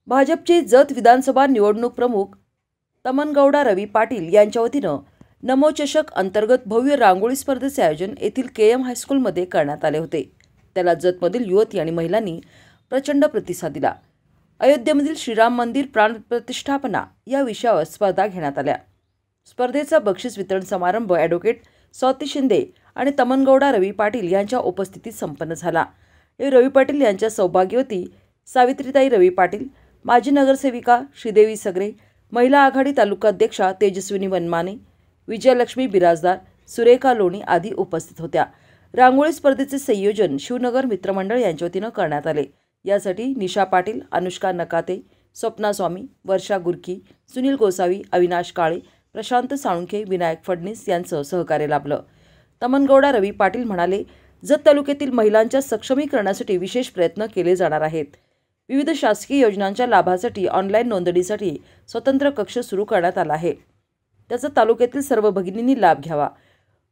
भाजपचे जत विधानसभा निवडणूक प्रमुख तमनगौडा रवी पाटील यांच्या वतीनं नमो चषक अंतर्गत भव्य रांगोळी स्पर्धेचे आयोजन येथील केएम हायस्कूलमध्ये करण्यात आले होते। त्याला जतमधील युवती आणि महिलांनी प्रचंड प्रतिसाद दिला। अयोध्येमधील श्रीराम मंदिर प्राण प्रतिष्ठापना या विषयावर स्पर्धा घेण्यात आल्या। स्पर्धेचा बक्षीस वितरण समारंभ ॲडव्होकेट स्वाती शिंदे आणि तमनगौडा रवी पाटील यांच्या उपस्थितीत संपन्न झाला। रवी पाटील यांच्या सौभाग्यवती सावित्रीताई रवी पाटील, माजी नगरसेविका श्रीदेवी सगरे, महिला आघाडी तालुकाध्यक्षा तेजस्विनी वनमाने, विजयलक्ष्मी बिराजदार, सुरेखा लोणी आदी उपस्थित होत्या। रांगोळी स्पर्धेचे संयोजन शिवनगर मित्रमंडळ यांच्या वतीनं करण्यात आले। यासाठी निशा पाटील, अनुष्का नकाते, स्वप्ना स्वामी, वर्षा गुरकी, सुनील गोसावी, अविनाश काळे, प्रशांत साळुंखे, विनायक फडणीस यांचं सहकार्य लाभलं। तमनगौडा रवी पाटील म्हणाले, जत तालुक्यातील महिलांच्या सक्षमीकरणासाठी विशेष प्रयत्न केले जाणार आहेत। विविध शासकीय योजनांच्या लाभासाठी ऑनलाईन नोंदणीसाठी स्वतंत्र कक्ष सुरू करण्यात आला आहे। त्याचा तालुक्यातील सर्व भगिनींनी लाभ घ्यावा।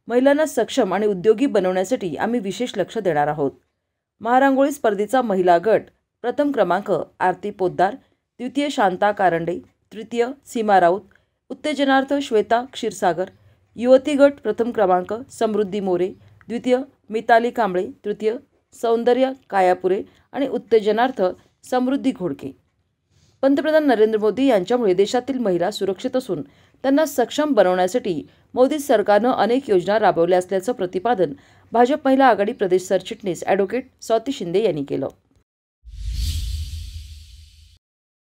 महिलांना सक्षम आणि उद्योगी बनवण्यासाठी आम्ही विशेष लक्ष देणार आहोत। महारांगोळी स्पर्धेचा महिला गट प्रथम क्रमांक आरती पोद्दार, द्वितीय शांता कारंडे, तृतीय सीमा राऊत, उत्तेजनार्थ श्वेता क्षीरसागर, युवती गट प्रथम क्रमांक समृद्धी मोरे, द्वितीय मिताली कांबळे, तृतीय सौंदर्य कायापुरे आणि उत्तेजनार्थ समृद्धी घोडके। पंतप्रधान नरेंद्र मोदी यांच्यामुळे देशातील महिला सुरक्षित असून त्यांना सक्षम बनवण्यासाठी मोदी सरकारनं अनेक योजना राबवल्या असल्याचं प्रतिपादन भाजप महिला आघाडी प्रदेश सरचिटणीस ॲडव्होकेट स्वाती शिंदे यांनी केलं।